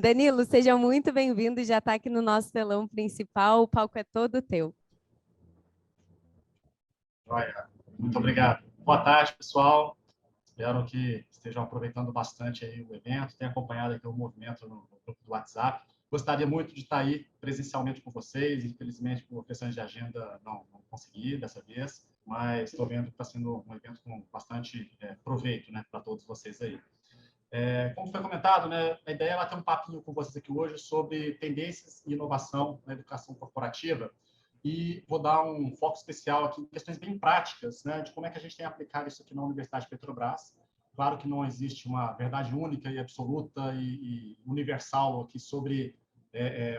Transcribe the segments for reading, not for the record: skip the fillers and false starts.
Danilo, seja muito bem-vindo, já está aqui no nosso telão principal, o palco é todo teu. Joia, muito obrigado. Boa tarde, pessoal. Espero que estejam aproveitando bastante aí o evento, tenham acompanhado aqui o movimento no grupo do WhatsApp. Gostaria muito de estar aí presencialmente com vocês, infelizmente por questões de agenda não consegui dessa vez, mas estou vendo que está sendo um evento com bastante proveito, né, para todos vocês aí. Como foi comentado, né, a ideia é bater um papinho com vocês aqui hoje sobre tendências e inovação na educação corporativa. E vou dar um foco especial aqui em questões bem práticas, né, de como é que a gente tem aplicado isso aqui na Universidade Petrobras. Claro que não existe uma verdade única e absoluta e universal aqui sobre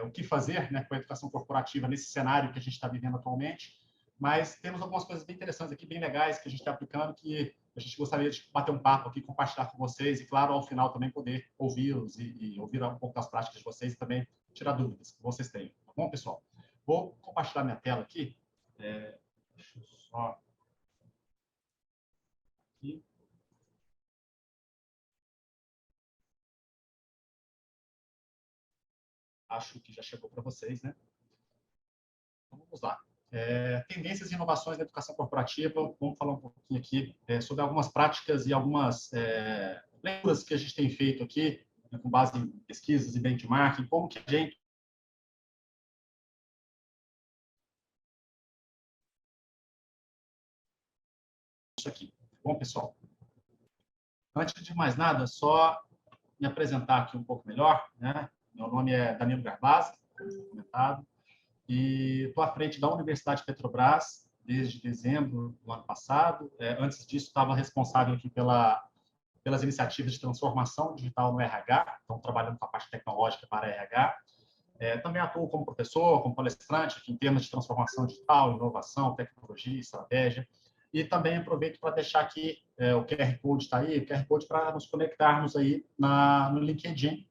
o que fazer, né, com a educação corporativa nesse cenário que a gente está vivendo atualmente, mas temos algumas coisas bem interessantes aqui, bem legais, que a gente está aplicando, que a gente gostaria de bater um papo aqui, compartilhar com vocês e, claro, ao final também poder ouvi-los e ouvir um pouco das práticas de vocês e também tirar dúvidas que vocês tenham. Tá bom, pessoal? Vou compartilhar minha tela aqui. Deixa eu só... Aqui. Acho que já chegou para vocês, né? Então, vamos lá. Tendências e inovações na educação corporativa. Vamos falar um pouquinho aqui sobre algumas práticas e algumas leituras que a gente tem feito aqui, né, com base em pesquisas e benchmarking, como que a gente... Isso aqui. Bom, pessoal? Antes de mais nada, só me apresentar aqui um pouco melhor, né? Meu nome é Danilo Garbaz, como comentado, e estou à frente da Universidade Petrobras desde dezembro do ano passado. Antes disso, estava responsável aqui pelas iniciativas de transformação digital no RH, então trabalhando com a parte tecnológica para RH. Também atuo como professor, como palestrante aqui em termos de transformação digital, inovação, tecnologia, estratégia. E também aproveito para deixar aqui, o QR Code está aí, o QR Code para nos conectarmos aí no LinkedIn.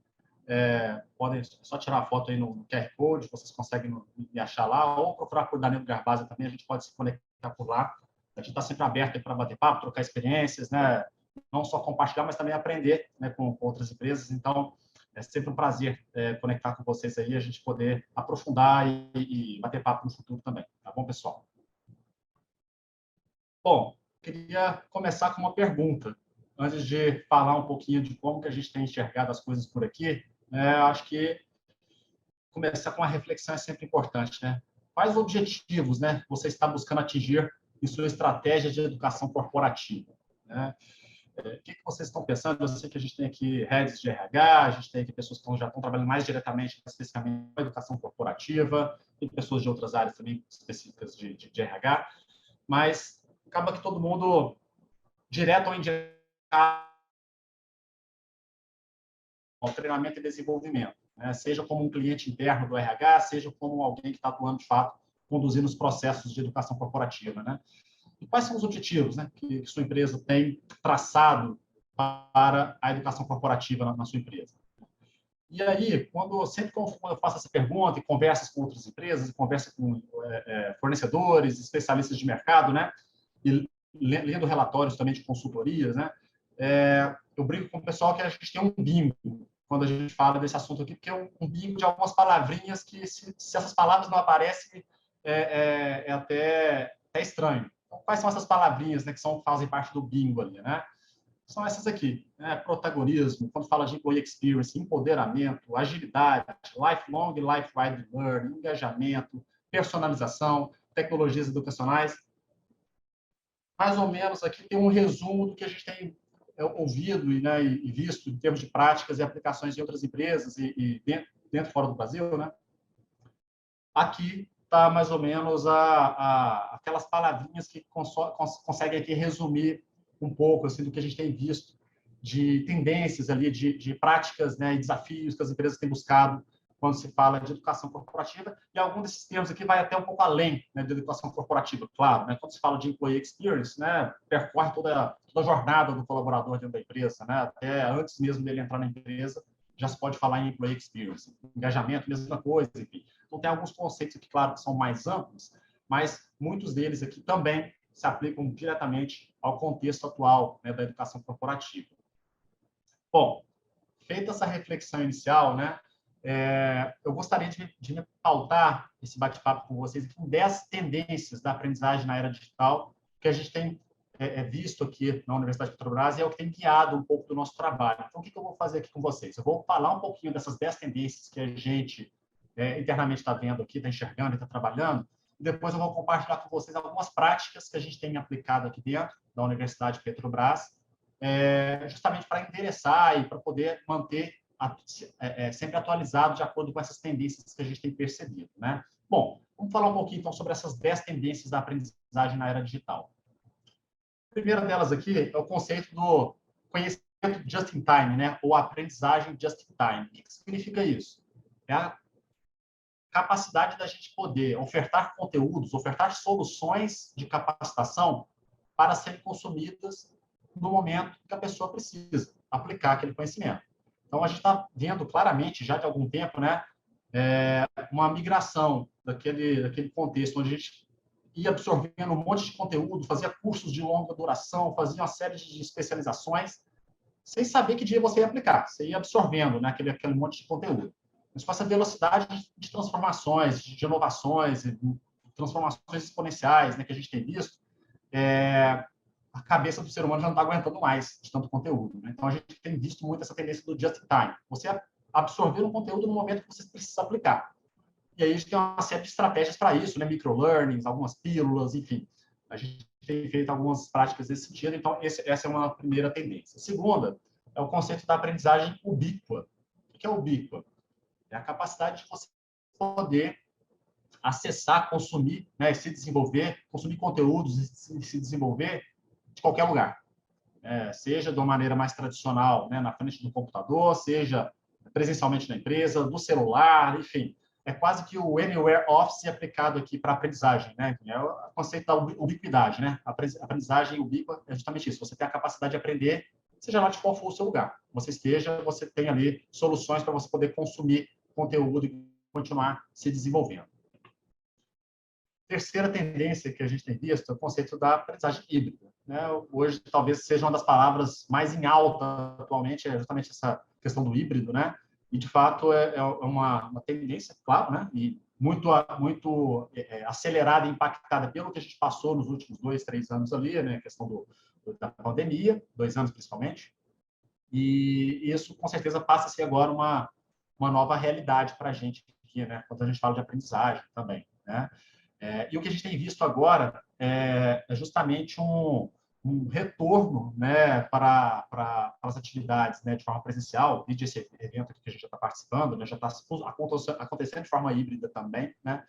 Podem só tirar a foto aí no QR Code, vocês conseguem me achar lá, ou procurar por Danilo Garbaz também, a gente pode se conectar por lá. A gente está sempre aberto para bater papo, trocar experiências, né? Não só compartilhar, mas também aprender, né, com outras empresas. Então, é sempre um prazer conectar com vocês aí, a gente poder aprofundar e bater papo no futuro também. Tá bom, pessoal? Bom, queria começar com uma pergunta. Antes de falar um pouquinho de como que a gente tem enxergado as coisas por aqui, acho que começar com uma reflexão é sempre importante, né? Quais objetivos, né, você está buscando atingir em sua estratégia de educação corporativa, né? O que vocês estão pensando? Eu sei que a gente tem aqui heads de RH, a gente tem aqui pessoas que já estão trabalhando mais diretamente, especificamente com a educação corporativa, tem pessoas de outras áreas também específicas de RH, mas acaba que todo mundo, direto ou indireto, ao treinamento e desenvolvimento, né? Seja como um cliente interno do RH, seja como alguém que está atuando, de fato, conduzindo os processos de educação corporativa, né? E quais são os objetivos, né, que sua empresa tem traçado para a educação corporativa na sua empresa? E aí, sempre quando eu faço essa pergunta e conversas com outras empresas, conversa com fornecedores, especialistas de mercado, né, e lendo relatórios também de consultorias, né, eu brinco com o pessoal que a gente tem um bingo quando a gente fala desse assunto aqui, porque é um bingo de algumas palavrinhas que, se essas palavras não aparecem, é até estranho. Então, quais são essas palavrinhas, né, que fazem parte do bingo ali, né? São essas aqui, né? Protagonismo, quando fala de employee experience, empoderamento, agilidade, lifelong e life-wide learning, engajamento, personalização, tecnologias educacionais. Mais ou menos aqui tem um resumo do que a gente tem ouvido e visto em termos de práticas e aplicações em outras empresas e dentro e fora do Brasil, né? Aqui está mais ou menos aquelas palavrinhas que conseguem aqui resumir um pouco assim do que a gente tem visto de tendências ali, de práticas, né, e desafios que as empresas têm buscado quando se fala de educação corporativa, e algum desses termos aqui vai até um pouco além, né, de educação corporativa, claro, né? Quando se fala de employee experience, né, percorre toda a jornada do colaborador dentro da empresa, né, até antes mesmo dele entrar na empresa, já se pode falar em employee experience. Engajamento, mesma coisa, enfim. Então, tem alguns conceitos aqui, claro, que são mais amplos, mas muitos deles aqui também se aplicam diretamente ao contexto atual, né, da educação corporativa. Bom, feita essa reflexão inicial, né, eu gostaria de me pautar esse bate-papo com vocês em 10 tendências da aprendizagem na era digital que a gente tem visto aqui na Universidade de Petrobras e é o que tem guiado um pouco do nosso trabalho. Então, o que eu vou fazer aqui com vocês? Eu vou falar um pouquinho dessas 10 tendências que a gente internamente está vendo aqui, está enxergando e está trabalhando, e depois eu vou compartilhar com vocês algumas práticas que a gente tem aplicado aqui dentro da Universidade de Petrobras, justamente para endereçar e para poder manter sempre atualizado de acordo com essas tendências que a gente tem percebido, né? Bom, vamos falar um pouquinho, então, sobre essas 10 tendências da aprendizagem na era digital. A primeira delas aqui é o conceito do conhecimento just in time, né? Ou aprendizagem just in time. O que significa isso? É a capacidade da gente poder ofertar conteúdos, ofertar soluções de capacitação para serem consumidas no momento que a pessoa precisa aplicar aquele conhecimento. Então, a gente está vendo claramente, já de algum tempo, né, uma migração daquele contexto onde a gente ia absorvendo um monte de conteúdo, fazia cursos de longa duração, fazia uma série de especializações, sem saber que dia você ia aplicar. Você ia absorvendo, né, aquele monte de conteúdo. Mas com essa velocidade de transformações, de inovações, transformações exponenciais, né, que a gente tem visto, a cabeça do ser humano já não está aguentando mais de tanto conteúdo, né? Então, a gente tem visto muito essa tendência do just in time. Você absorver um conteúdo no momento que você precisa aplicar. E aí, a gente tem uma série de estratégias para isso, né? Microlearnings, algumas pílulas, enfim. A gente tem feito algumas práticas nesse sentido. Então, essa é uma primeira tendência. A segunda é o conceito da aprendizagem ubíqua. O que é ubíqua? É a capacidade de você poder acessar, consumir, né, se desenvolver, consumir conteúdos e se desenvolver de qualquer lugar. Seja de uma maneira mais tradicional, né, na frente do computador, seja presencialmente na empresa, do celular, enfim. É quase que o Anywhere Office aplicado aqui para a aprendizagem, né? É o conceito da ubiquidade, né? A aprendizagem ubíqua é justamente isso. Você tem a capacidade de aprender, seja lá de qual for o seu lugar. Você tem ali soluções para você poder consumir conteúdo e continuar se desenvolvendo. Terceira tendência que a gente tem visto é o conceito da aprendizagem híbrida, né? Hoje, talvez seja uma das palavras mais em alta atualmente, é justamente essa questão do híbrido, né? E, de fato, é uma tendência, claro, né? E muito acelerada e impactada pelo que a gente passou nos últimos 2, 3 anos ali, né? A questão da pandemia, 2 anos principalmente. E isso, com certeza, passa a ser agora uma nova realidade para a gente aqui, né? Quando a gente fala de aprendizagem também, né? E o que a gente tem visto agora é justamente um retorno, né, para as atividades, né, de forma presencial, vídeo esse evento que a gente já está participando, né, já está acontecendo de forma híbrida também, né,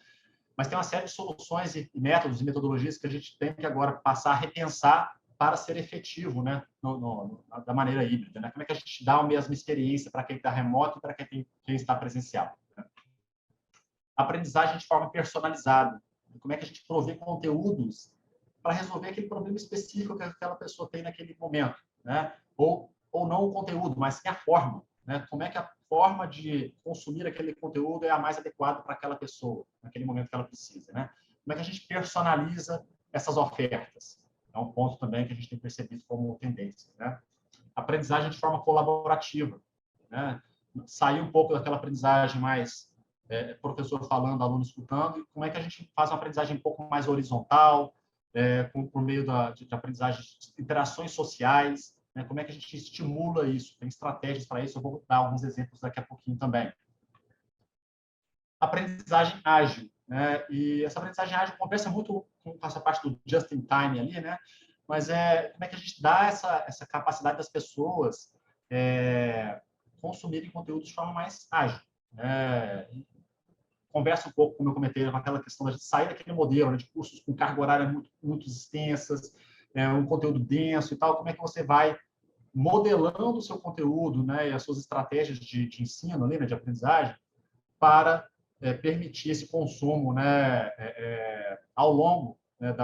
mas tem uma série de soluções e métodos e metodologias que a gente tem que agora passar a repensar para ser efetivo, né, da maneira híbrida, né? Como é que a gente dá a mesma experiência para quem está remoto e para quem está presencial, né? Aprendizagem de forma personalizada. Como é que a gente provê conteúdos para resolver aquele problema específico que aquela pessoa tem naquele momento, né? Ou não o conteúdo, mas sim a forma, né? Como é que a forma de consumir aquele conteúdo é a mais adequada para aquela pessoa, naquele momento que ela precisa, né? Como é que a gente personaliza essas ofertas? É um ponto também que a gente tem percebido como tendência, né? Aprendizagem de forma colaborativa, né? Sair um pouco daquela aprendizagem mais professor falando, aluno escutando, e como é que a gente faz uma aprendizagem um pouco mais horizontal, por meio de aprendizagem, de interações sociais, né? Como é que a gente estimula isso? Tem estratégias para isso, eu vou dar alguns exemplos daqui a pouquinho também. Aprendizagem ágil, né? E essa aprendizagem ágil conversa muito com essa parte do just in time ali, né? Mas como é que a gente dá essa capacidade das pessoas consumirem conteúdo de forma mais ágil, né? Conversa um pouco, como eu comentei, com aquela questão de sair daquele modelo, né, de cursos com carga horária muito extensas, um conteúdo denso e tal. Como é que você vai modelando o seu conteúdo, né, e as suas estratégias de ensino, ali, né, de aprendizagem, para permitir esse consumo, né, ao longo, né,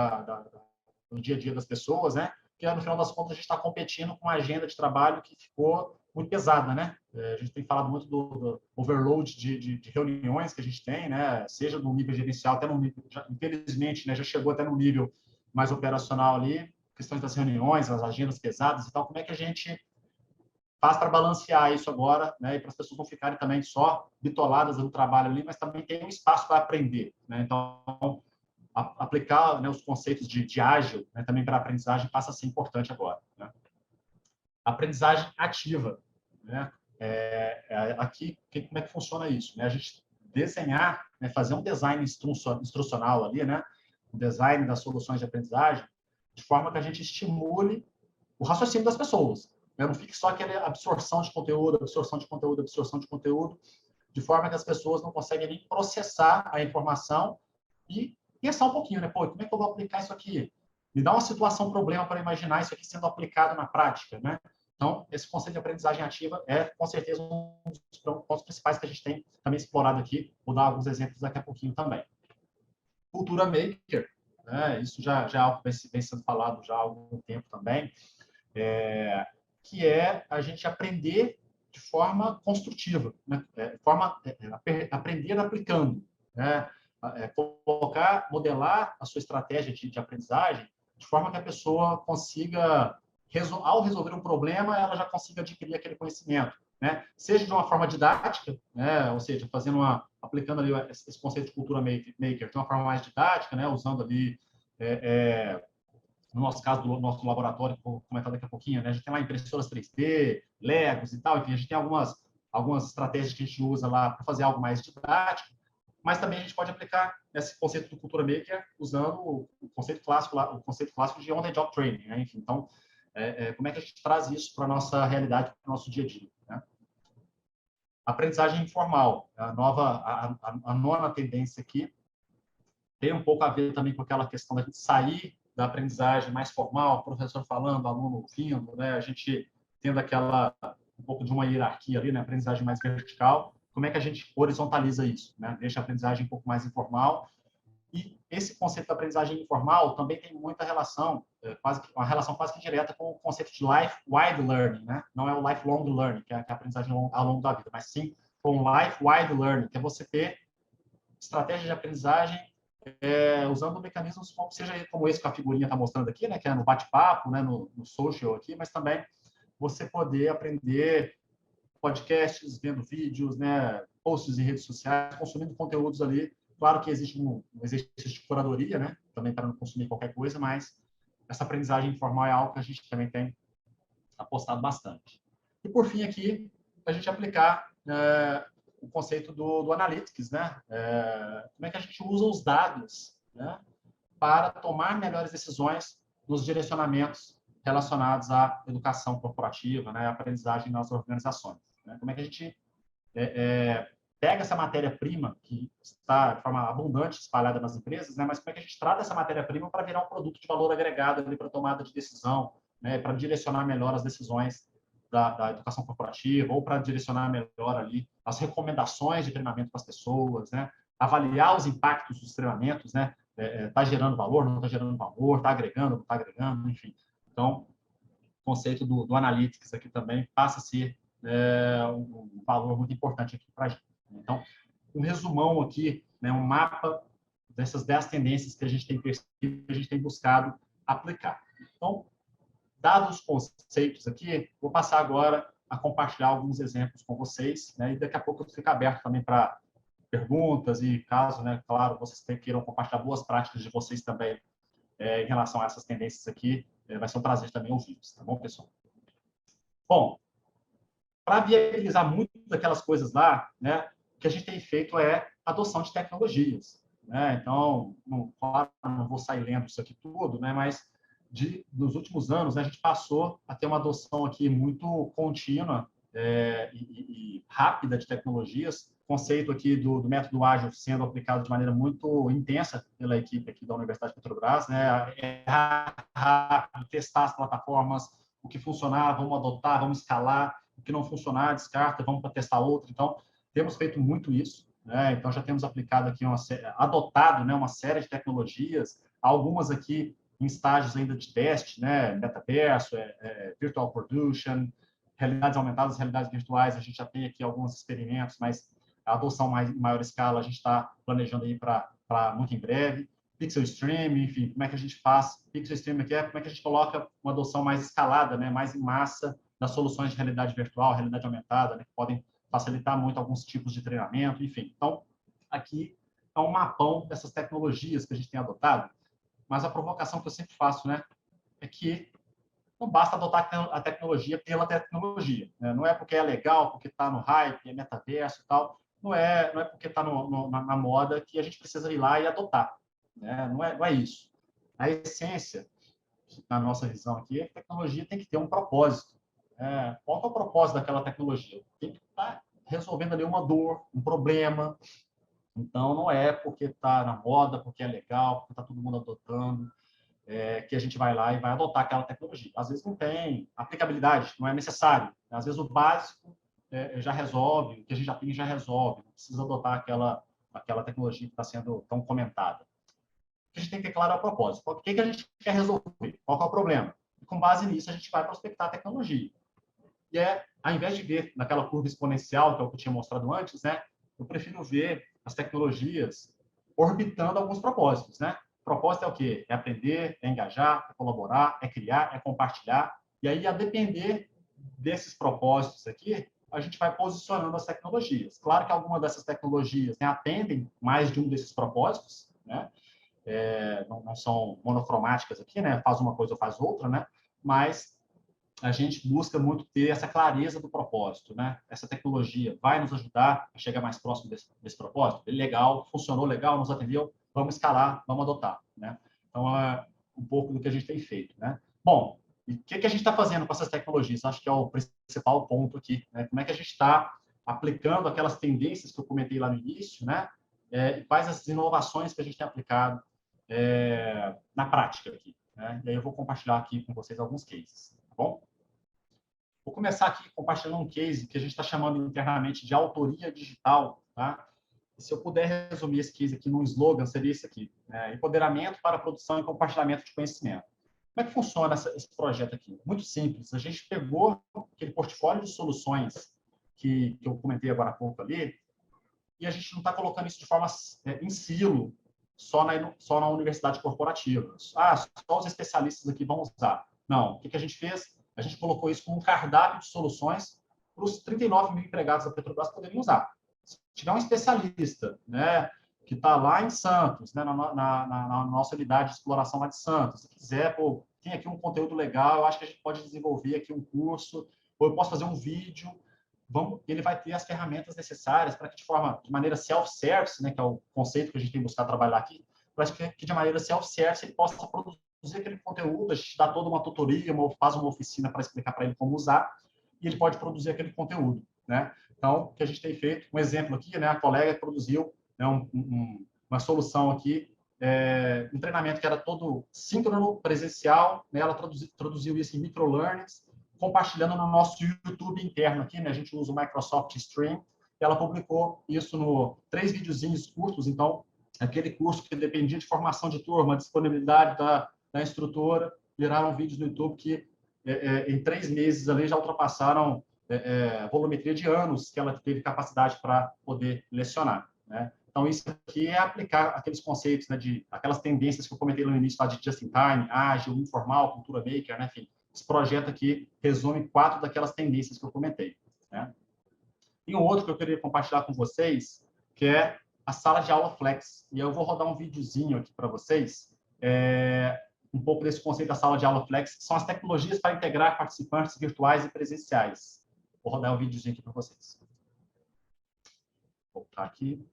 do dia a dia das pessoas, né? Porque, no final das contas, a gente está competindo com uma agenda de trabalho que ficou muito pesada, né? A gente tem falado muito do overload de reuniões que a gente tem, né? Seja no nível gerencial, até no nível, infelizmente, né, já chegou até no nível mais operacional ali, questões das reuniões, as agendas pesadas e tal. Como é que a gente faz para balancear isso agora, né, e para as pessoas não ficarem também só bitoladas no trabalho ali, mas também tem um espaço para aprender, né? Então, aplicar, né, os conceitos de ágil, né, também para a aprendizagem passa a ser importante agora, né? Aprendizagem ativa, né? Aqui, como é que funciona isso, né? A gente desenhar, né, fazer um design instrucional ali, né? O design das soluções de aprendizagem, de forma que a gente estimule o raciocínio das pessoas, né? Não fique só aquela absorção de conteúdo, absorção de conteúdo, absorção de conteúdo, de forma que as pessoas não conseguem nem processar a informação e pensar um pouquinho, né? Pô, como é que eu vou aplicar isso aqui? Me dá uma situação, um problema para imaginar isso aqui sendo aplicado na prática, né? Então, esse conceito de aprendizagem ativa é, com certeza, um dos pontos principais que a gente tem também explorado aqui. Vou dar alguns exemplos daqui a pouquinho também. Cultura maker, né? Isso já é algo que vem sendo falado já há algum tempo também, que é a gente aprender de forma construtiva, né? Aprender aplicando, né? Colocar, modelar a sua estratégia de aprendizagem de forma que a pessoa consiga, ao resolver um problema, ela já consiga adquirir aquele conhecimento, né? Seja de uma forma didática, né? Ou seja, aplicando ali esse conceito de cultura maker de uma forma mais didática, né? Usando ali, no nosso caso, do nosso laboratório, que vou comentar daqui a pouquinho, né? A gente tem lá impressoras 3D, Legos e tal, enfim, a gente tem algumas estratégias que a gente usa lá para fazer algo mais didático, mas também a gente pode aplicar esse conceito de cultura maker usando o conceito clássico de on-the-job training, né? Enfim, então, como é que a gente traz isso para a nossa realidade, para o nosso dia a dia, né? Aprendizagem informal, a nona tendência aqui, tem um pouco a ver também com aquela questão da gente sair da aprendizagem mais formal, professor falando, aluno ouvindo, né? A gente tendo um pouco de uma hierarquia ali, né? Aprendizagem mais vertical. Como é que a gente horizontaliza isso, né? Deixa a aprendizagem um pouco mais informal. E esse conceito da aprendizagem informal também tem muita relação, uma relação quase que direta com o conceito de life-wide learning, né? Não é o lifelong learning, que é a aprendizagem ao longo da vida, mas sim com o life-wide learning, que é você ter estratégias de aprendizagem usando mecanismos como esse que a figurinha está mostrando aqui, né? Que é no bate-papo, né? No social aqui, mas também você poder aprender podcasts, vendo vídeos, né? Posts em redes sociais, consumindo conteúdos ali. Claro que existe um exercício de curadoria, né? Também para não consumir qualquer coisa, mas essa aprendizagem informal é algo que a gente também tem apostado bastante. E, por fim, aqui, a gente aplicar o conceito do analytics, né? Como é que a gente usa os dados, né? Para tomar melhores decisões nos direcionamentos relacionados à educação corporativa, né? À aprendizagem nas organizações, né? Como é que a gente pega essa matéria-prima que está de forma abundante espalhada nas empresas, né? Mas como é que a gente trata essa matéria-prima para virar um produto de valor agregado ali para tomada de decisão, né? Para direcionar melhor as decisões da educação corporativa ou para direcionar melhor ali as recomendações de treinamento para as pessoas, né? Avaliar os impactos dos treinamentos, né? Está gerando valor, não está gerando valor, está agregando, não está agregando, enfim. Então, o conceito do analytics aqui também passa a ser um valor muito importante aqui para a gente. Então, um resumão aqui, né, um mapa dessas 10 tendências que a gente tem percebido, que a gente tem buscado aplicar. Então, dados os conceitos aqui, vou passar agora a compartilhar alguns exemplos com vocês, né, e daqui a pouco eu fico aberto também para perguntas e caso, né, claro, vocês queiram compartilhar boas práticas de vocês também em relação a essas tendências aqui, vai ser um prazer também ouvi-los, tá bom, pessoal? Bom, para viabilizar muito daquelas coisas lá, né, o que a gente tem feito é adoção de tecnologias, né? Então, claro, não vou sair lendo isso aqui tudo, né, mas nos últimos anos, né, a gente passou a ter uma adoção aqui muito contínua e rápida de tecnologias, conceito aqui do método ágil sendo aplicado de maneira muito intensa pela equipe aqui da Universidade de Petrobras, né, testar as plataformas, o que funcionar, vamos adotar, vamos escalar, o que não funcionar, descarta, vamos para testar outro. Então, temos feito muito isso, né? Então, já temos aplicado aqui, adotado, né, uma série de tecnologias, algumas aqui em estágios ainda de teste, né? Metaverso, Virtual Production, realidades aumentadas, realidades virtuais, a gente já tem aqui alguns experimentos, mas a adoção em maior escala a gente está planejando aí para muito em breve. Pixel Stream, enfim, como é que a gente faz? Pixel Stream aqui como é que a gente coloca uma adoção mais escalada, né? Mais em massa das soluções de realidade virtual, realidade aumentada, né, que podem facilitar muito alguns tipos de treinamento, enfim. Então, aqui é um mapão dessas tecnologias que a gente tem adotado, mas a provocação que eu sempre faço, né, é que não basta adotar a tecnologia pela tecnologia, né? Não é porque é legal, porque está no hype, é metaverso e tal, não é porque está na moda que a gente precisa ir lá e adotar, né? Não é isso. A essência, na nossa visão aqui, é que a tecnologia tem que ter um propósito. Qual é o propósito daquela tecnologia? Tem que estar resolvendo ali uma dor, um problema. Então, não é porque está na moda, porque é legal, porque está todo mundo adotando, que a gente vai lá e vai adotar aquela tecnologia. Às vezes não tem aplicabilidade, não é necessário. Às vezes o básico já resolve, o que a gente já tem já resolve, não precisa adotar aquela tecnologia que está sendo tão comentada. O que a gente tem que ter claro é o propósito. O que a gente quer resolver? Qual é o problema? E com base nisso, a gente vai prospectar a tecnologia. E ao invés de ver naquela curva exponencial, que é o que eu tinha mostrado antes, né, eu prefiro ver as tecnologias orbitando alguns propósitos, né? O propósito é o quê? É aprender, é engajar, é colaborar, é criar, é compartilhar. E aí, a depender desses propósitos aqui, a gente vai posicionando as tecnologias. Claro que algumas dessas tecnologias, né, atendem mais de um desses propósitos, né? Não são monocromáticas aqui, né? Faz uma coisa ou faz outra, né? Mas a gente busca muito ter essa clareza do propósito, né? Essa tecnologia vai nos ajudar a chegar mais próximo desse propósito? Legal, funcionou legal, nos atendeu, vamos escalar, vamos adotar, né? Então, é um pouco do que a gente tem feito, né? Bom, e o que a gente está fazendo com essas tecnologias? Acho que é o principal ponto aqui, né? Como é que a gente está aplicando aquelas tendências que eu comentei lá no início, né? E quais as inovações que a gente tem aplicado na prática aqui, né? E aí eu vou compartilhar aqui com vocês alguns cases, tá bom? Vou começar aqui compartilhando um case que a gente está chamando internamente de autoria digital, tá? E se eu puder resumir esse case aqui num slogan, seria esse aqui, né? Empoderamento para a produção e compartilhamento de conhecimento. Como é que funciona esse projeto aqui? Muito simples. A gente pegou aquele portfólio de soluções que eu comentei agora há pouco ali, e a gente não está colocando isso de forma em silo, só na universidade corporativa. Só os especialistas aqui vão usar. Não. O que a gente fez? A gente colocou isso como um cardápio de soluções para os 39 mil empregados da Petrobras poderem usar. Se tiver um especialista, né, que está lá em Santos, né, na nossa unidade de exploração lá de Santos, se quiser, tem aqui um conteúdo legal, eu acho que a gente pode desenvolver aqui um curso, ou eu posso fazer um vídeo, ele vai ter as ferramentas necessárias para que, de maneira self-service, né, que é o conceito que a gente tem buscado trabalhar aqui, para que de maneira self-service ele possa produzir aquele conteúdo, a gente dá toda uma tutoria, faz uma oficina para explicar para ele como usar, e ele pode produzir aquele conteúdo, né? Então, o que a gente tem feito, um exemplo aqui, né, a colega produziu, né, uma solução aqui, um treinamento que era todo síncrono, presencial, né, ela traduziu isso em microlearnings, compartilhando no nosso YouTube interno aqui, né, a gente usa o Microsoft Stream, e ela publicou isso no 3 videozinhos curtos, então, aquele curso que dependia de formação de turma, disponibilidade da instrutora, viraram vídeos no YouTube que, em 3 meses, ali já ultrapassaram a volumetria de anos que ela teve capacidade para poder lecionar, né? Então, isso aqui é aplicar aqueles conceitos, né, aquelas tendências que eu comentei no início, de just-in-time, ágil, informal, cultura maker, né? Enfim, esse projeto aqui resume 4 daquelas tendências que eu comentei, né? Tem um outro que eu queria compartilhar com vocês, que é a sala de aula Flex. E eu vou rodar um videozinho aqui para vocês, um pouco desse conceito da sala de aula Flex, que são as tecnologias para integrar participantes virtuais e presenciais. Vou rodar um videozinho aqui para vocês. Vou voltar aqui.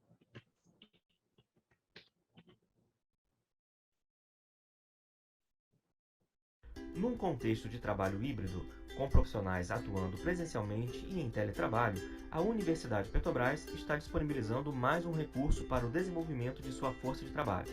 Num contexto de trabalho híbrido, com profissionais atuando presencialmente e em teletrabalho, a Universidade Petrobras está disponibilizando mais um recurso para o desenvolvimento de sua força de trabalho.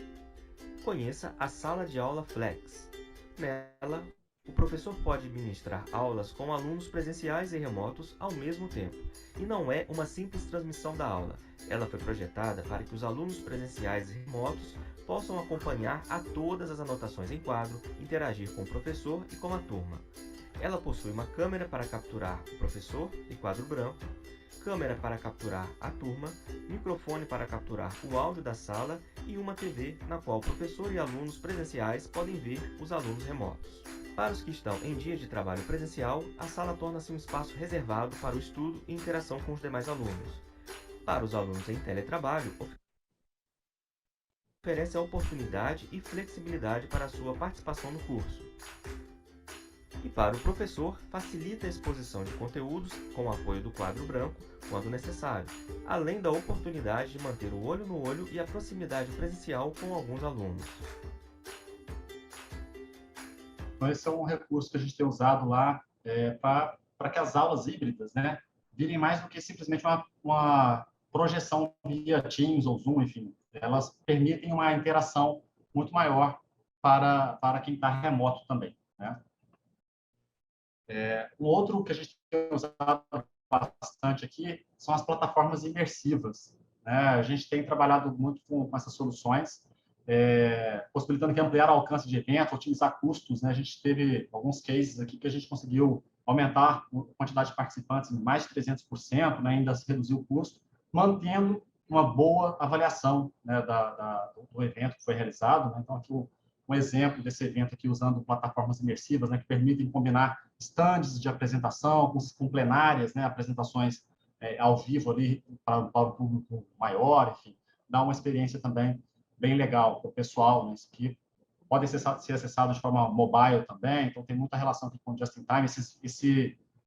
Conheça a Sala de Aula Flex. Nela, o professor pode ministrar aulas com alunos presenciais e remotos ao mesmo tempo. E não é uma simples transmissão da aula. Ela foi projetada para que os alunos presenciais e remotos possam acompanhar a todas as anotações em quadro, interagir com o professor e com a turma. Ela possui uma câmera para capturar o professor e quadro branco, câmera para capturar a turma, microfone para capturar o áudio da sala e uma TV na qual o professor e alunos presenciais podem ver os alunos remotos. Para os que estão em dias de trabalho presencial, a sala torna-se um espaço reservado para o estudo e interação com os demais alunos. Para os alunos em teletrabalho, oferece a oportunidade e flexibilidade para a sua participação no curso. E para o professor, facilita a exposição de conteúdos com o apoio do quadro branco, quando necessário, além da oportunidade de manter o olho no olho e a proximidade presencial com alguns alunos. Então, esse é um recurso que a gente tem usado lá para que as aulas híbridas, né, virem mais do que simplesmente uma projeção via Teams ou Zoom, enfim. Elas permitem uma interação muito maior para quem está remoto também, né? O outro que a gente tem usado bastante aqui são as plataformas imersivas, né? A gente tem trabalhado muito com essas soluções, possibilitando que ampliar o alcance de evento, otimizar custos, né? A gente teve alguns cases aqui que a gente conseguiu aumentar a quantidade de participantes em mais de 300%, né? Ainda se reduziu o custo, mantendo uma boa avaliação, né, do evento que foi realizado, né? Então, aqui um exemplo desse evento aqui usando plataformas imersivas, né, que permitem combinar stands de apresentação com plenárias, né, apresentações ao vivo ali para o público maior, enfim, dá uma experiência também bem legal para o pessoal, né, que podem ser acessados de forma mobile também, então tem muita relação aqui com o Just in Time.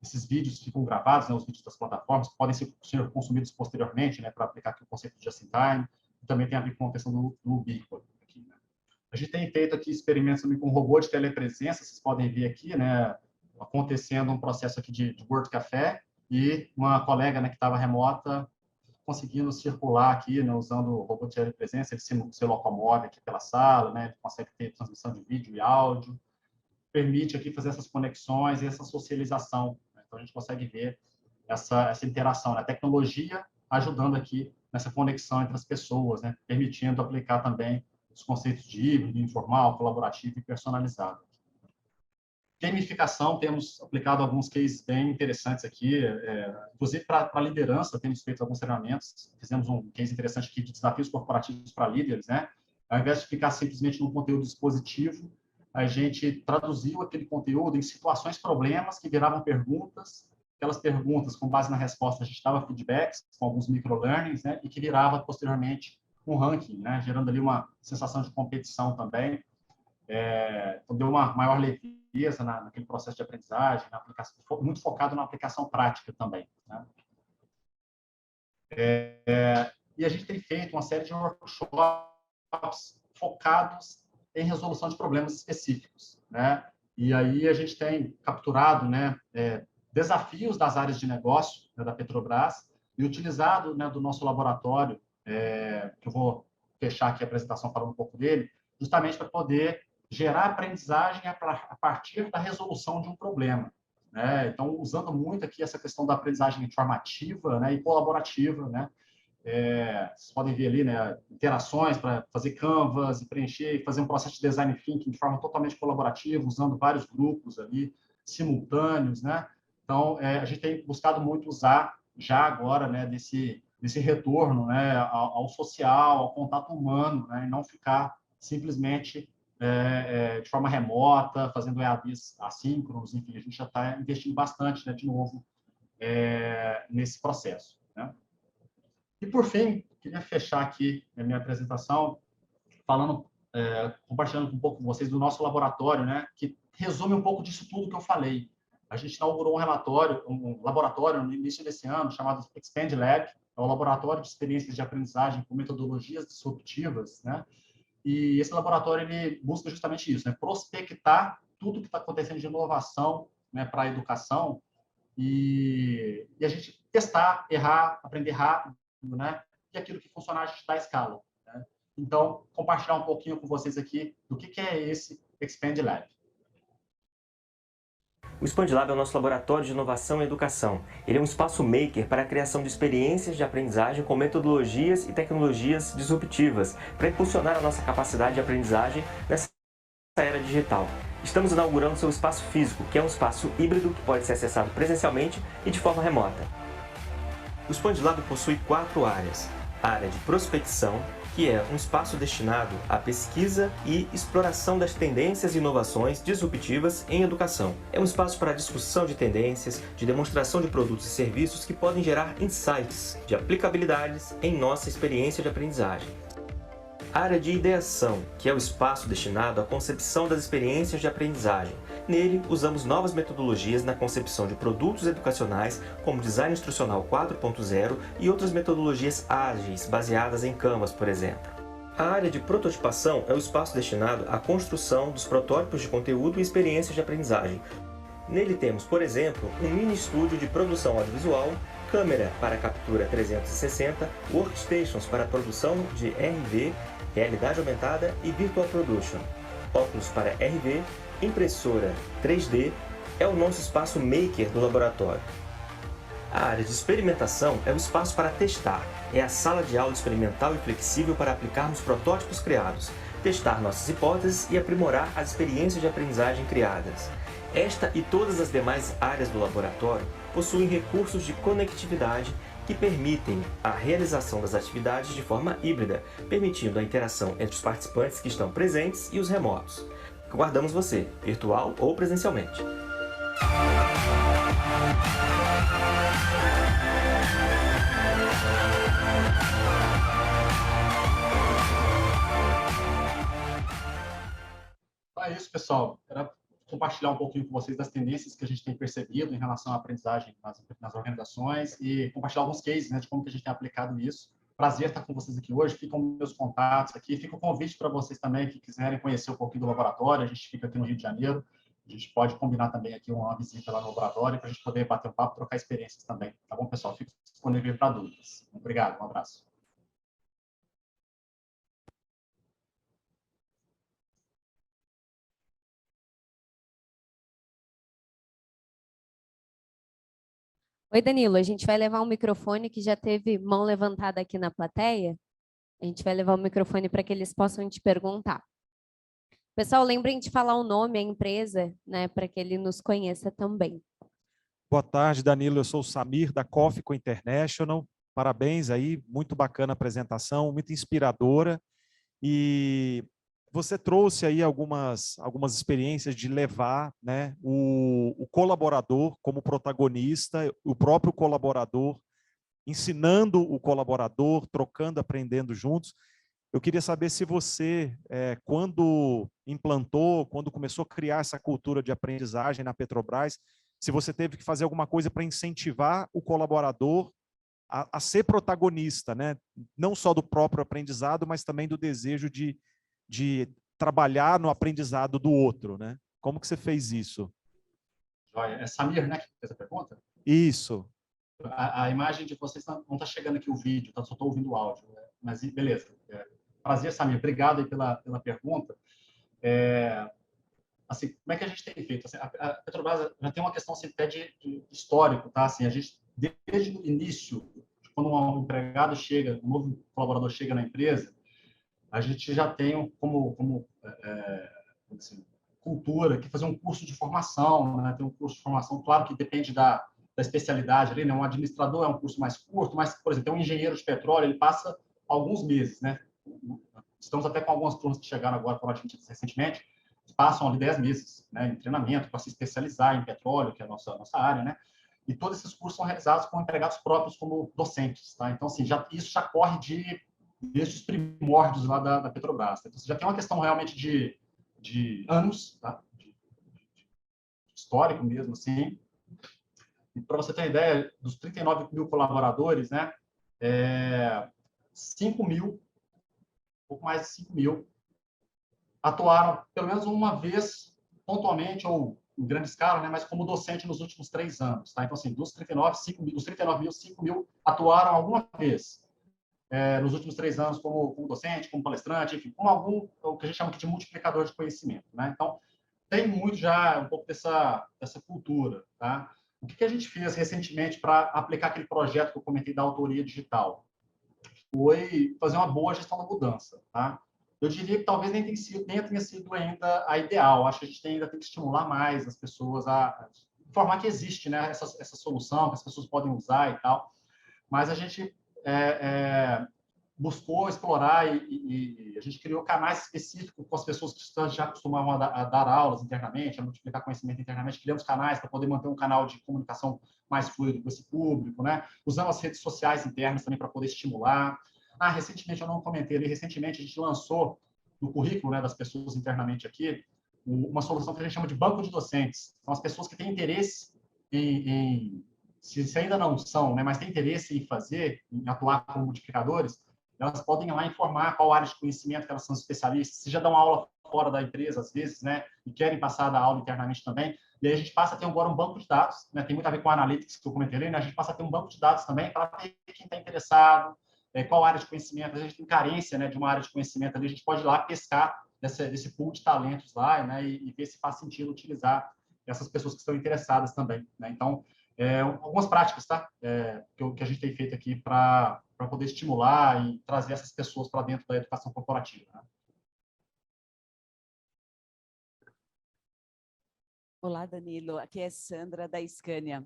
Esses vídeos ficam gravados, né, os vídeos das plataformas, que podem ser consumidos posteriormente, né, para aplicar aqui o conceito de Just in Time, e também tem a ver com a questão do ubiquity. A gente tem feito aqui experimentos também com robô de telepresença, vocês podem ver aqui, né, acontecendo um processo aqui de Word Café, e uma colega, né, que estava remota conseguindo circular aqui, né, usando o robô de telepresença, ele se locomove aqui pela sala, né, ele consegue ter transmissão de vídeo e áudio, permite aqui fazer essas conexões e essa socialização, né? Então a gente consegue ver essa interação, né? A tecnologia ajudando aqui nessa conexão entre as pessoas, né, permitindo aplicar também os conceitos de híbrido, informal, colaborativo e personalizado. Gamificação, temos aplicado alguns cases bem interessantes aqui, inclusive para a liderança, temos feito alguns treinamentos, fizemos um case interessante aqui de desafios corporativos para líderes, né? Ao invés de ficar simplesmente num conteúdo expositivo, a gente traduziu aquele conteúdo em situações, problemas que viravam perguntas, aquelas perguntas, com base na resposta, a gente dava feedbacks com alguns microlearnings, né? E que virava posteriormente um ranking, né? Gerando ali uma sensação de competição também. Então, deu uma maior leveza naquele processo de aprendizagem, na aplicação, muito focado na aplicação prática também, né? E a gente tem feito uma série de workshops focados em resolução de problemas específicos, né? E aí a gente tem capturado, né, desafios das áreas de negócio, né, da Petrobras, e utilizado, né, do nosso laboratório, que eu vou fechar aqui a apresentação falando um pouco dele, justamente para poder gerar aprendizagem a partir da resolução de um problema, né? Então, usando muito aqui essa questão da aprendizagem informativa, né, e colaborativa, né? Vocês podem ver ali, né, interações para fazer canvas e preencher e fazer um processo de design thinking de forma totalmente colaborativa, usando vários grupos ali simultâneos, né? Então, a gente tem buscado muito usar já agora, né, desse retorno, né, ao social, ao contato humano, né, e não ficar simplesmente de forma remota, fazendo EADs assíncronos, enfim, a gente já está investindo bastante, né, de novo, nesse processo, né? E, por fim, queria fechar aqui a minha apresentação falando, compartilhando um pouco com vocês do nosso laboratório, né, que resume um pouco disso tudo que eu falei. A gente inaugurou um laboratório no início desse ano, chamado Expand Lab, é um laboratório de experiências de aprendizagem com metodologias disruptivas, né? E esse laboratório ele busca justamente isso, né? Prospectar tudo que está acontecendo de inovação, né, para a educação e a gente testar, errar, aprender rápido, né? E aquilo que funcionar a gente dá escala, né? Então, compartilhar um pouquinho com vocês aqui do que é esse Expand Lab. O Expand Lab é o nosso laboratório de inovação e educação. Ele é um espaço maker para a criação de experiências de aprendizagem com metodologias e tecnologias disruptivas para impulsionar a nossa capacidade de aprendizagem nessa era digital. Estamos inaugurando seu espaço físico, que é um espaço híbrido que pode ser acessado presencialmente e de forma remota. O Expand Lab possui 4 áreas. A área de prospecção, que é um espaço destinado à pesquisa e exploração das tendências e inovações disruptivas em educação. É um espaço para discussão de tendências, de demonstração de produtos e serviços que podem gerar insights de aplicabilidades em nossa experiência de aprendizagem. A área de ideação, que é o espaço destinado à concepção das experiências de aprendizagem. Nele, usamos novas metodologias na concepção de produtos educacionais, como Design Instrucional 4.0 e outras metodologias ágeis, baseadas em Canvas, por exemplo. A área de prototipação é o espaço destinado à construção dos protótipos de conteúdo e experiências de aprendizagem. Nele temos, por exemplo, um mini estúdio de produção audiovisual, câmera para captura 360, workstations para produção de RV, realidade aumentada e Virtual Production, óculos para RV, impressora 3D, é o nosso espaço maker do laboratório. A área de experimentação é o espaço para testar, é a sala de aula experimental e flexível para aplicarmos protótipos criados, testar nossas hipóteses e aprimorar as experiências de aprendizagem criadas. Esta e todas as demais áreas do laboratório possuem recursos de conectividade que permitem a realização das atividades de forma híbrida, permitindo a interação entre os participantes que estão presentes e os remotos. Aguardamos você, virtual ou presencialmente. É isso, pessoal. Era compartilhar um pouquinho com vocês das tendências que a gente tem percebido em relação à aprendizagem nas organizações e compartilhar alguns cases, né, de como que a gente tem aplicado isso. Prazer estar com vocês aqui hoje. Ficam meus contatos aqui. Fica o convite para vocês também que quiserem conhecer um pouquinho do laboratório. A gente fica aqui no Rio de Janeiro. A gente pode combinar também aqui uma visita lá no laboratório para a gente poder bater um papo, trocar experiências também. Tá bom, pessoal? Fico disponível para dúvidas. Obrigado. Um abraço. Oi, Danilo, a gente vai levar um microfone que já teve mão levantada aqui na plateia. A gente vai levar o microfone para que eles possam te perguntar. Pessoal, lembrem de falar o nome, a empresa, né, para que ele nos conheça também. Boa tarde, Danilo. Eu sou o Samir, da Cofico International. Parabéns aí, muito bacana a apresentação, muito inspiradora. E você trouxe aí algumas experiências de levar, né, o colaborador como protagonista, o próprio colaborador, ensinando o colaborador, trocando, aprendendo juntos. Eu queria saber se você, quando implantou, quando começou a criar essa cultura de aprendizagem na Petrobras, se você teve que fazer alguma coisa para incentivar o colaborador a ser protagonista, né? Não só do próprio aprendizado, mas também do desejo de trabalhar no aprendizado do outro, né? Como que você fez isso? Joia. É Samir, né, que fez a pergunta? Isso. A imagem de vocês não está chegando aqui o vídeo, tá? Só estou ouvindo o áudio. Né? Mas beleza. Prazer, Samir. Obrigado aí pela pergunta. Assim, como é que a gente tem feito? Assim, a Petrobras já tem uma questão assim, até de histórico, tá? Assim, a gente, desde o início, quando um empregado chega, um novo colaborador chega na empresa, a gente já tem como assim, cultura que fazer um curso de formação, né? Tem um curso de formação, claro que depende da especialidade ali, né? Um administrador é um curso mais curto, mas, por exemplo, tem um engenheiro de petróleo, ele passa alguns meses, né? Estamos até com algumas turmas que chegaram agora para a gente recentemente, passam ali 10 meses, né, em treinamento para se especializar em petróleo, que é a nossa área, né? E todos esses cursos são realizados com empregados próprios como docentes, tá? Então, assim, isso já corre desde os primórdios lá da Petrobras. Tá? Então, você já tem uma questão realmente de anos, tá? De histórico mesmo, assim. E para você ter uma ideia, dos 39 mil colaboradores, né, 5 mil, um pouco mais de 5 mil, atuaram pelo menos uma vez, pontualmente, ou em grande escala, né, mas como docente nos últimos 3 anos. Tá? Então, assim, dos 39 mil, 5 mil atuaram alguma vez nos últimos 3 anos como docente, como palestrante, enfim, com algum, o que a gente chama de multiplicador de conhecimento. Né? Então, tem muito já um pouco dessa cultura. Tá? O que a gente fez recentemente para aplicar aquele projeto que eu comentei da autoria digital? Foi fazer uma boa gestão da mudança. Tá? eu diria que talvez nem tenha sido ainda a ideal. Acho que a gente ainda tem que estimular mais as pessoas a informar que existe, né, essa solução, que as pessoas podem usar e tal. Mas a gente buscou explorar e a gente criou canais específicos com as pessoas que já costumavam a dar aulas internamente, a multiplicar conhecimento internamente. Criamos canais para poder manter um canal de comunicação mais fluido com esse público, né? Usamos as redes sociais internas também para poder estimular. Recentemente, eu não comentei ali, recentemente a gente lançou no currículo, né, das pessoas internamente aqui uma solução que a gente chama de banco de docentes. São as pessoas que têm interesse se ainda não são, né, mas têm interesse em fazer, em atuar como multiplicadores, elas podem ir lá informar qual área de conhecimento que elas são especialistas, se já dão aula fora da empresa, às vezes, né, e querem passar a dar aula internamente também. E aí a gente passa a ter agora um banco de dados, né, tem muito a ver com a Analytics que eu comentei ali, né, a gente passa a ter um banco de dados também para ter quem está interessado, qual área de conhecimento, a gente tem carência, né, de uma área de conhecimento ali, a gente pode ir lá pescar desse pool de talentos lá, né, e ver se faz sentido utilizar essas pessoas que estão interessadas também, né. Então, algumas práticas, tá? Que a gente tem feito aqui para poder estimular e trazer essas pessoas para dentro da educação corporativa, né? Olá, Danilo. Aqui é Sandra, da Scania.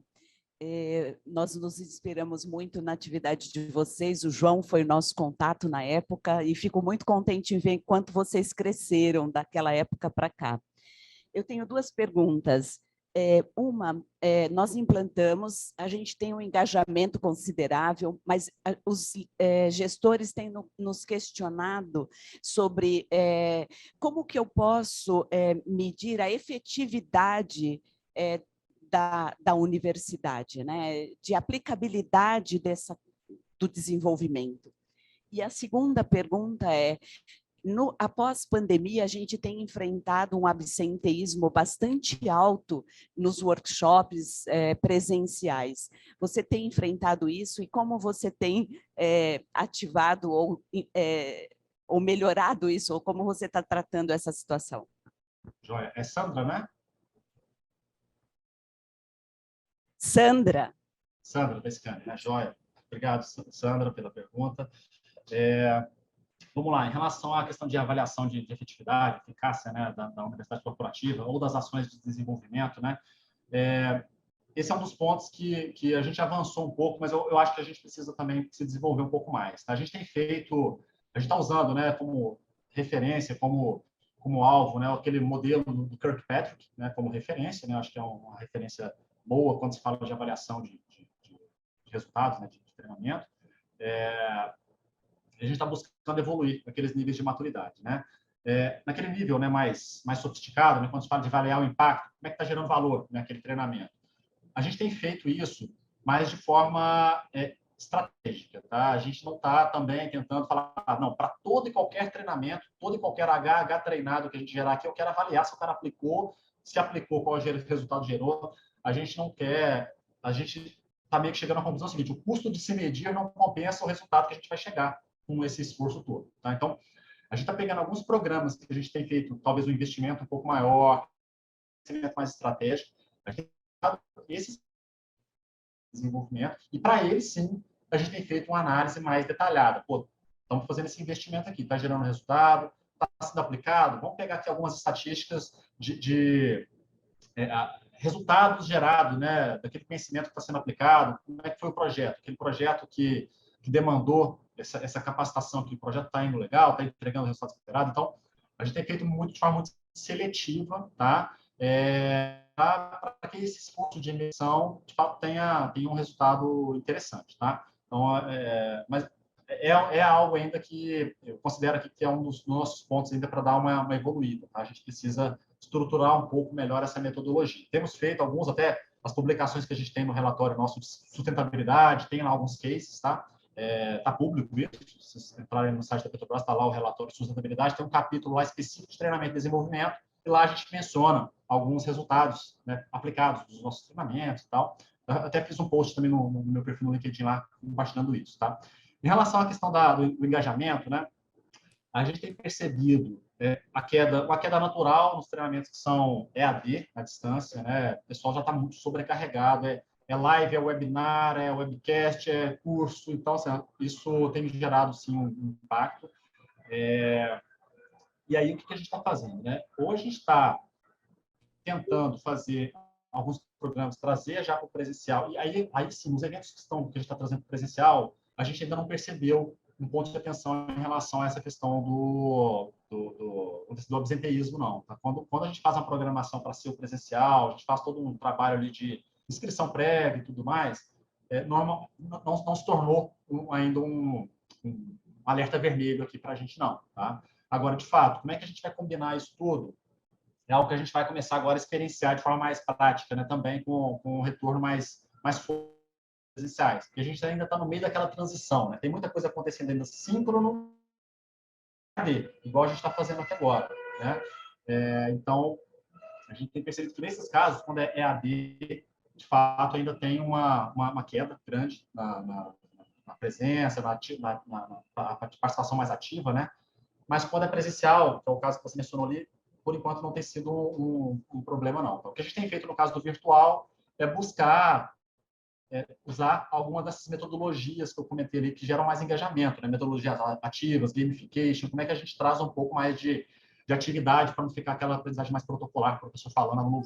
Nós nos inspiramos muito na atividade de vocês. O João foi o nosso contato na época e fico muito contente em ver quanto vocês cresceram daquela época para cá. Eu tenho duas perguntas. Nós implantamos, a gente tem um engajamento considerável, mas os gestores têm nos questionado sobre como que eu posso medir a efetividade da universidade, né? De aplicabilidade do desenvolvimento. E a segunda pergunta é, após pandemia, a gente tem enfrentado um absenteísmo bastante alto nos workshops presenciais. Você tem enfrentado isso e como você tem ativado ou melhorado isso, ou como você está tratando essa situação? Joia. É Sandra, né? Sandra. Sandra, da Scania, né? Joia. Obrigado, Sandra, pela pergunta. Vamos lá, em relação à questão de avaliação de efetividade, eficácia, né, da universidade corporativa ou das ações de desenvolvimento, né, esse é um dos pontos que a gente avançou um pouco, mas eu acho que a gente precisa também se desenvolver um pouco mais. Tá? A gente está usando, né, como referência, como alvo, né, aquele modelo do Kirkpatrick, né, como referência, né, acho que é uma referência boa quando se fala de avaliação de resultados, né, de treinamento. A gente está buscando evoluir naqueles níveis de maturidade, né? Naquele nível, né, mais sofisticado, né, quando se fala de avaliar o impacto, como é que está gerando valor naquele treinamento? A gente tem feito isso, mas de forma estratégica, tá? A gente não está também tentando falar, não, para todo e qualquer treinamento, todo e qualquer RH treinado que a gente gerar aqui, eu quero avaliar se o cara aplicou, se aplicou, qual resultado gerou. A gente não quer, a gente está meio que chegando à conclusão seguinte, o custo de se medir não compensa o resultado que a gente vai chegar com esse esforço todo. Tá? Então, a gente está pegando alguns programas que a gente tem feito, talvez um investimento um pouco maior, um investimento mais estratégico, a gente tem esse desenvolvimento, e para ele, sim, a gente tem feito uma análise mais detalhada. Pô, estamos fazendo esse investimento aqui, está gerando resultado, está sendo aplicado, vamos pegar aqui algumas estatísticas de resultados gerados, né, daquele conhecimento que está sendo aplicado, como é que foi o projeto, aquele projeto que demandou essa capacitação, que o projeto está indo legal, está entregando resultados esperados. Então, a gente tem feito de forma muito seletiva, tá? Para que esse esforço de imersão, de fato, tenha um resultado interessante, tá? Então, mas é algo ainda que eu considero aqui que é um dos nossos pontos ainda para dar uma evoluída, tá? A gente precisa estruturar um pouco melhor essa metodologia. Temos feito alguns, até as publicações que a gente tem no relatório nosso de sustentabilidade, tem lá alguns cases, tá? Está público isso, se vocês entrarem no site da Petrobras, está lá o relatório de sustentabilidade, tem um capítulo lá específico de treinamento e desenvolvimento, e lá a gente menciona alguns resultados, né, aplicados dos nossos treinamentos e tal. Eu até fiz um post também no meu perfil no LinkedIn lá, compartilhando isso, tá? Em relação à questão do engajamento, né, a gente tem percebido uma queda natural nos treinamentos que são EAD, à distância, né? O pessoal já está muito sobrecarregado, é live, é webinar, é webcast, é curso, então assim, isso tem gerado sim um impacto. E aí, o que a gente está fazendo, né? Hoje a gente está tentando fazer alguns programas, trazer já para o presencial. E aí sim, os eventos que a gente está trazendo para o presencial, a gente ainda não percebeu um ponto de atenção em relação a essa questão do absenteísmo, não. Tá? Quando a gente faz uma programação para ser o presencial, a gente faz todo um trabalho ali de inscrição prévia e tudo mais, não se tornou ainda um alerta vermelho aqui para a gente, não. Tá? Agora, de fato, como é que a gente vai combinar isso tudo? É algo que a gente vai começar agora a experienciar de forma mais prática, né? Também com um retorno mais presenciais. E a gente ainda está no meio daquela transição, né? Tem muita coisa acontecendo ainda síncrono, igual a gente está fazendo até agora, né? Então, a gente tem percebido que nesses casos, quando é EAD, de fato, ainda tem uma queda grande na presença, na participação mais ativa, né? Mas quando é presencial, que é o caso que você mencionou ali, por enquanto não tem sido um problema, não. Então, o que a gente tem feito no caso do virtual é buscar usar alguma dessas metodologias que eu comentei ali, que geram mais engajamento, né? Metodologias ativas, gamification, como é que a gente traz um pouco mais de atividade para não ficar aquela aprendizagem mais protocolar, que o professor falando no